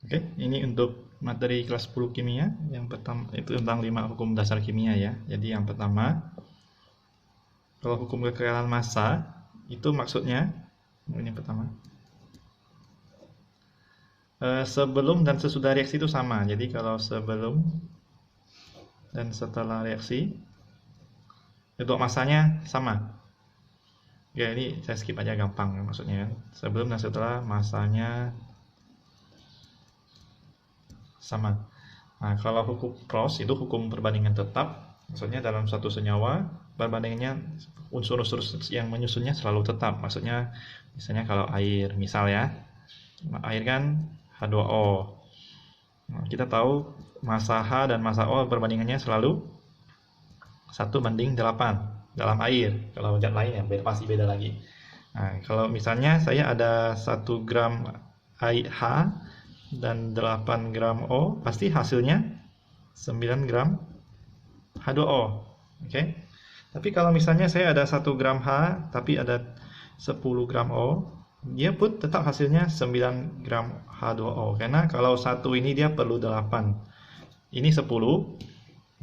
Oke, ini untuk materi kelas 10 kimia. Yang pertama itu tentang 5 hukum dasar kimia ya. Jadi yang pertama, kalau hukum kekeralan massa itu maksudnya ini pertama. Sebelum dan sesudah reaksi itu sama. Jadi kalau sebelum dan setelah reaksi itu massanya sama. Ya, ini saya skip aja gampang maksudnya. Sebelum dan setelah massanya sama. Nah, kalau hukum Cross itu hukum perbandingan tetap, maksudnya dalam satu senyawa perbandingannya unsur-unsur yang menyusunnya selalu tetap. Maksudnya misalnya kalau air, misal ya, air kan H2O. Nah, kita tahu massa H dan massa O perbandingannya selalu 1:8 dalam air. Kalau zat lain ya pasti beda lagi. Nah, kalau misalnya saya ada 1 gram H dan 8 gram O, pasti hasilnya 9 gram H2O. Oke. Tapi kalau misalnya saya ada 1 gram H tapi ada 10 gram O, dia pun tetap hasilnya 9 gram H2O. Karena kalau satu ini dia perlu 8. Ini 10,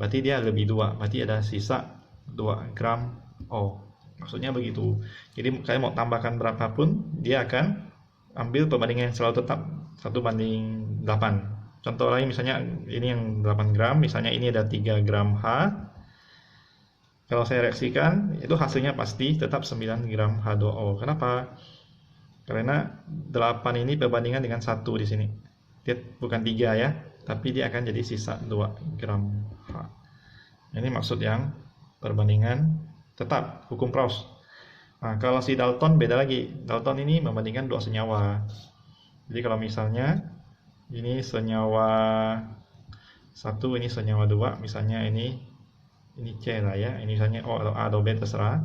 berarti dia lebih 2. Berarti ada sisa 2 gram O. Maksudnya begitu. Jadi saya mau tambahkan berapapun, dia akan ambil perbandingan yang selalu tetap 1:8. Contoh lain misalnya ini yang 8 gram, misalnya ini ada 3 gram H. Kalau saya reaksikan, itu hasilnya pasti tetap 9 gram H2O. Kenapa? Karena 8 ini perbandingan dengan 1 di sini. Dia bukan 3 ya, tapi dia akan jadi sisa 2 gram H. Ini maksud yang perbandingan tetap, hukum Cross. Nah, kalau si Dalton beda lagi. Dalton ini membandingkan 2 senyawa. Jadi kalau misalnya ini senyawa 1, ini senyawa 2, misalnya ini C lah ya, ini misalnya O atau A atau B terserah.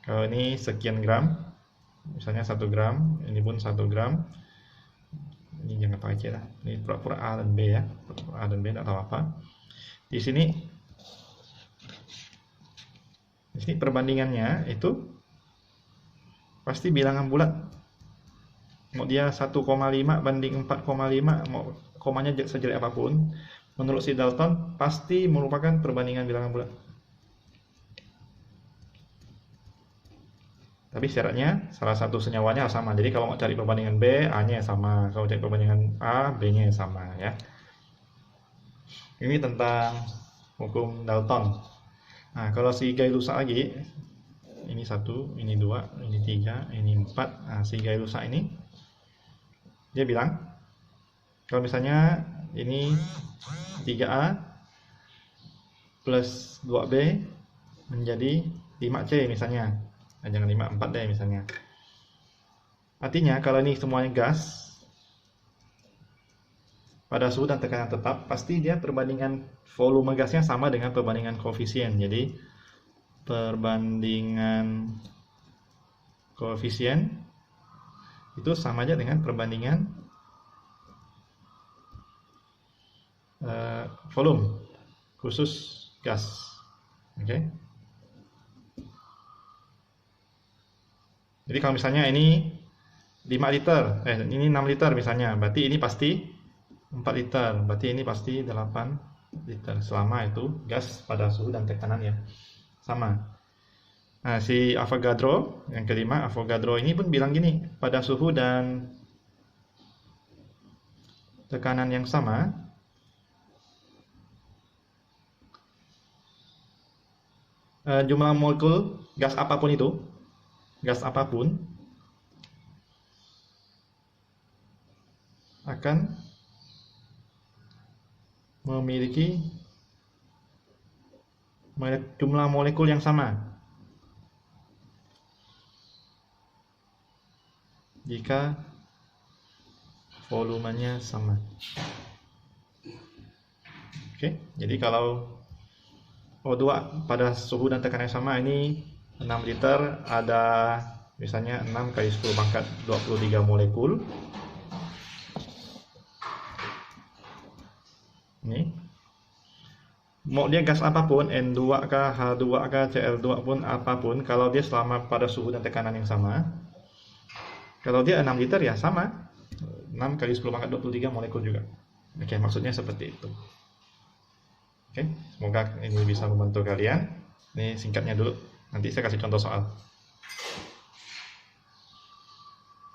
Kalau ini sekian gram, misalnya 1 gram, ini pun 1 gram. Ini jangan pakai C lah. Ini pura-pura A dan B ya. Pura-pura A dan B atau apa. Di sini perbandingannya itu pasti bilangan bulat. Mau dia 1,5 banding 4,5, mau komanya sejelek apapun, menurut si Dalton pasti merupakan perbandingan bilangan bulat. Tapi syaratnya salah satu senyawanya sama. Jadi kalau mau cari perbandingan B, A-nya sama. Kalau cari perbandingan A, B-nya sama ya. Ini tentang hukum Dalton. Nah, kalau si Gay-Lussac lagi, ini 1, ini 2, ini 3, ini 4. Nah, si Gay-Lussac ini dia bilang kalau misalnya ini 3A plus 2B menjadi 5C misalnya. Nah, jangan 5, 4 deh misalnya. Artinya kalau ini semuanya gas pada suhu dan tekanan tetap, pasti dia perbandingan volume gasnya sama dengan perbandingan koefisien. Jadi perbandingan koefisien itu sama aja dengan perbandingan volume khusus gas. Oke. Jadi kalau misalnya ini 5 liter, ini 6 liter misalnya, berarti ini pasti 4 liter, berarti ini pasti 8 liter selama itu gas pada suhu dan tekanan yang sama. Nah, si Avogadro, yang kelima, Avogadro ini pun bilang gini, pada suhu dan tekanan yang sama, jumlah molekul gas apapun itu, gas apapun akan memiliki jumlah molekul yang sama jika volumenya sama. Oke, jadi kalau O2 pada suhu dan tekanan yang sama, ini 6 liter, ada misalnya 6 kali 10 pangkat 23 molekul. Ini mau dia gas apapun, N2 kah, H2 kah, Cl2 pun apapun, kalau dia selama pada suhu dan tekanan yang sama, kalau dia 6 liter ya sama, 6 kali 10 pangkat 23 molekul juga. Oke, maksudnya seperti itu. Oke, semoga ini bisa membantu kalian. Ini singkatnya dulu. Nanti saya kasih contoh soal.